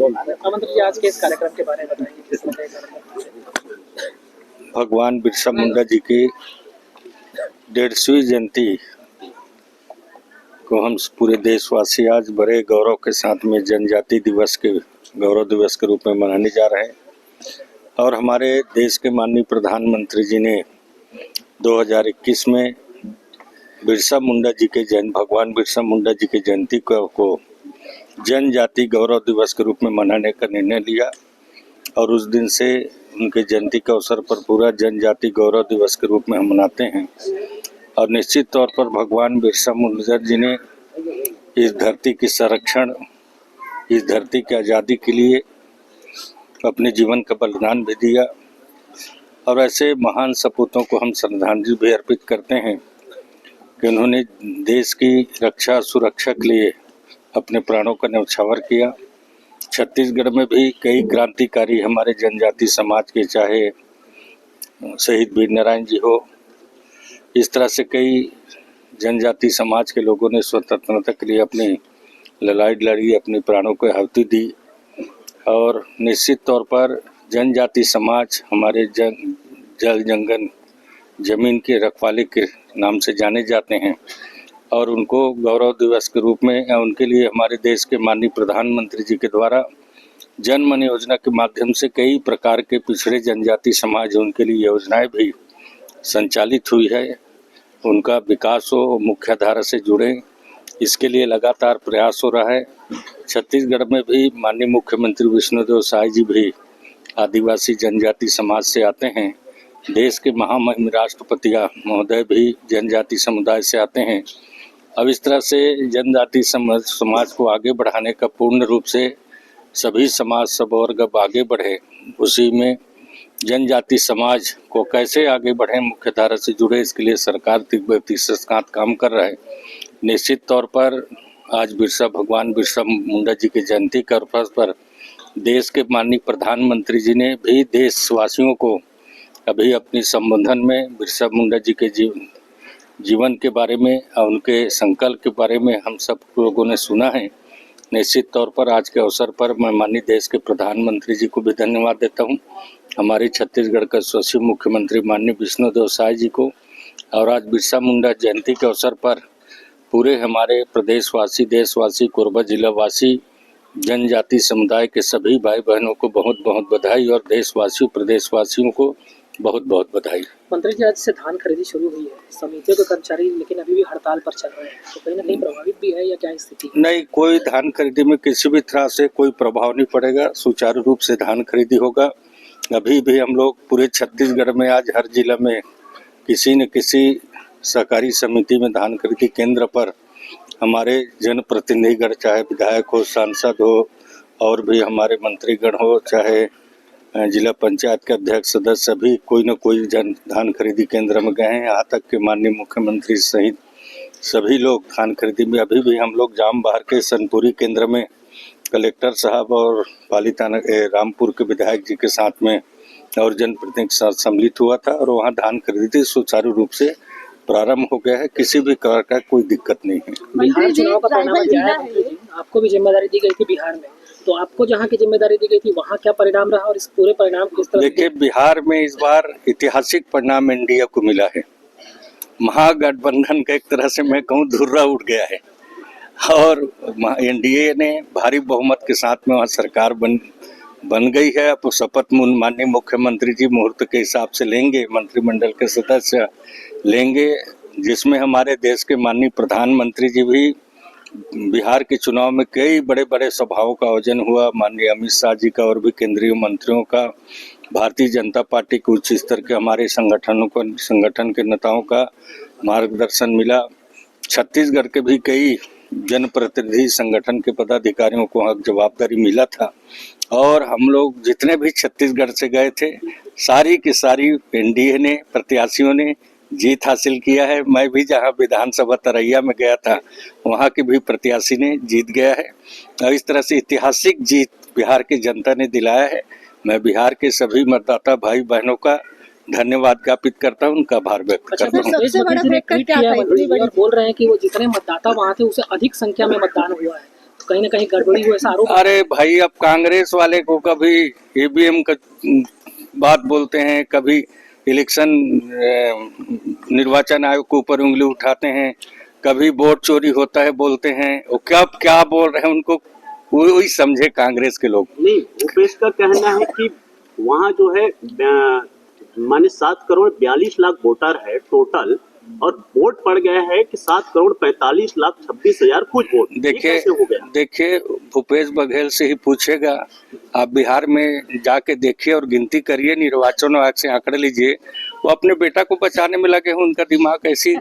मंत्री जी आज के इस कार्यक्रम के बारे में बताएंगे किस तरह का कार्यक्रम? भगवान बिरसा मुंडा जी की 150वीं जयंती को हम पूरे देशवासी आज बड़े गौरव के साथ में जनजाति दिवस के गौरव दिवस के रूप में मनाने जा रहे हैं। और हमारे देश के माननीय प्रधानमंत्री जी ने 2021 में बिरसा मुंडा जी के भगवान बिरसा मुंडा जी की जयंती को जनजाति गौरव दिवस के रूप में मनाने का निर्णय लिया और उस दिन से उनके जयंती के अवसर पर पूरा जनजाति गौरव दिवस के रूप में हम मनाते हैं। और निश्चित तौर पर भगवान बिरसा मुंडा जी ने इस धरती की संरक्षण, इस धरती की आज़ादी के लिए अपने जीवन का बलिदान भी दिया। और ऐसे महान सपूतों को हम श्रद्धांजलि भी अर्पित करते हैं कि उन्होंने देश की रक्षा सुरक्षा के लिए अपने प्राणों का न्यौछावर किया। छत्तीसगढ़ में भी कई क्रांतिकारी हमारे जनजाति समाज के, चाहे शहीद वीर नारायण जी हो, इस तरह से कई जनजाति समाज के लोगों ने स्वतंत्रता के लिए अपनी लड़ाई लड़ी, अपने प्राणों को आहुति दी। और निश्चित तौर पर जनजाति समाज हमारे जल जंगल जमीन के रखवाले के नाम से जाने जाते हैं और उनको गौरव दिवस के रूप में उनके लिए हमारे देश के माननीय प्रधानमंत्री जी के द्वारा जन मन योजना के माध्यम से कई प्रकार के पिछड़े जनजाति समाज उनके लिए योजनाएं भी संचालित हुई है। उनका विकास हो, मुख्यधारा से जुड़े, इसके लिए लगातार प्रयास हो रहा है। छत्तीसगढ़ में भी माननीय मुख्यमंत्री विष्णुदेव साय जी भी आदिवासी जनजाति समाज से आते हैं। देश के महामहिम राष्ट्रपति महोदय भी जनजाति समुदाय से आते हैं। अब इस तरह से जनजाति समाज को आगे बढ़ाने का पूर्ण रूप से सभी समाज सब वर्ग अब आगे बढ़े, उसी में जनजाति समाज को कैसे आगे बढ़े, मुख्यधारा से जुड़े, इसके लिए सरकार तीव्र से साथ काम कर रहा है। निश्चित तौर पर आज भगवान बिरसा मुंडा जी की जयंती के अवसर पर देश के माननीय प्रधानमंत्री जी ने भी देशवासियों को अभी अपनी संबोधन में बिरसा मुंडा जी के जीवन के बारे में और उनके संकल्प के बारे में हम सब लोगों ने सुना है। निश्चित तौर पर आज के अवसर पर मैं माननीय देश के प्रधानमंत्री जी को भी धन्यवाद देता हूं, हमारे छत्तीसगढ़ का यशस्वी मुख्यमंत्री माननीय विष्णुदेव साय जी को। और आज बिरसा मुंडा जयंती के अवसर पर पूरे हमारे प्रदेशवासी, देशवासी, कोरबा जिलावासी, जनजाति समुदाय के सभी भाई बहनों को बहुत बहुत बधाई और देशवासियों प्रदेशवासियों को बहुत बहुत बधाई। मंत्री जी आज से धान खरीदी शुरू हुई है, समितियों के कर्मचारी लेकिन अभी भी हड़ताल पर चल रहे हैं, तो कहीं ना कहीं प्रभावित भी है या क्या स्थिति? नहीं, कोई धान खरीदी में किसी भी तरह से कोई प्रभाव नहीं पड़ेगा, सुचारू रूप से धान खरीदी होगा। अभी भी हम लोग पूरे छत्तीसगढ़ में आज हर जिला में किसी न किसी सहकारी समिति में धान खरीदी केंद्र पर हमारे जनप्रतिनिधिगण, चाहे विधायक हो, सांसद हो और भी हमारे मंत्रीगण हो, चाहे जिला पंचायत के अध्यक्ष सदस्य, सभी कोई न कोई धान खरीदी केंद्र में गए हैं। यहाँ तक कि माननीय मुख्यमंत्री सहित सभी लोग धान खरीदी में, अभी भी हम लोग जाम बाहर के सनपुरी केंद्र में कलेक्टर साहब और पाली थाना रामपुर के विधायक जी के साथ में और जनप्रतिनिधि के साथ सम्मिलित हुआ था और वहाँ धान खरीदी सुचारू रूप से प्रारंभ हो गया है, किसी भी प्रकार का कोई दिक्कत नहीं है। बिहार चुनाव का परिणाम क्या है? आपको भी जिम्मेदारी दी गई थी बिहार में, तो आपको जहाँ की जिम्मेदारी दी गई थी वहाँ क्या परिणाम रहा और इस पूरे परिणाम किस तरह? देखिए, बिहार में इस बार ऐतिहासिक परिणाम एनडीए को मिला है। महागठबंधन का एक तरह से मैं कहूँ धुर्रा उठ गया है और एनडीए ने भारी बहुमत के साथ में वहाँ सरकार बन गई है। अब शपथ माननीय मुख्यमंत्री जी मुहूर्त के हिसाब से लेंगे, मंत्रिमंडल के सदस्य लेंगे, जिसमें हमारे देश के माननीय प्रधानमंत्री जी भी बिहार के चुनाव में कई बड़े बड़े सभाओं का आयोजन हुआ। माननीय अमित शाह जी का और भी केंद्रीय मंत्रियों का, भारतीय जनता पार्टी के उच्च स्तर के हमारे संगठन के नेताओं का मार्गदर्शन मिला। छत्तीसगढ़ के भी कई जनप्रतिनिधि संगठन के पदाधिकारियों को हक जवाबदारी मिला था और हम लोग जितने भी छत्तीसगढ़ से गए थे, सारी की सारी एनडीए ने, प्रत्याशियों ने जीत हासिल किया है। मैं भी जहां विधानसभा तरैया में गया था, वहां के भी प्रत्याशी ने जीत गया है और इस तरह से ऐतिहासिक जीत बिहार की जनता ने दिलाया है। मैं बिहार के सभी मतदाता भाई बहनों का धन्यवाद ज्ञापित करता हूं, उनका आभार व्यक्त करता हूं। बोल रहे हैं कि वो जितने मतदाता वहाँ थे उससे अधिक संख्या में मतदान हुआ है, कहीं ना कहीं गड़बड़ी हुआ ऐसा आरोप। अरे भाई, अब कांग्रेस वाले को कभी ईवीएम का बात बोलते हैं, कभी इलेक्शन निर्वाचन आयोग के ऊपर उंगली उठाते हैं, कभी वोट चोरी होता है बोलते हैं। वो कब क्या बोल रहे हैं उनको वही समझे कांग्रेस के लोग। नहीं, भूपेश का कहना है कि वहाँ जो है माने 7 करोड़ 42 लाख वोटर है टोटल, और वोट पड़ गया है कि 7 करोड़ 45 लाख 26 हजार कुछ वोट। देखिए भूपेश बघेल से ही पूछेगा। आप बिहार में जाके देखिए और गिनती करिए, निर्वाचन आयोग से आंकड़े लीजिए। वो अपने बेटा को बचाने में लगे हैं, उनका दिमाग ऐसी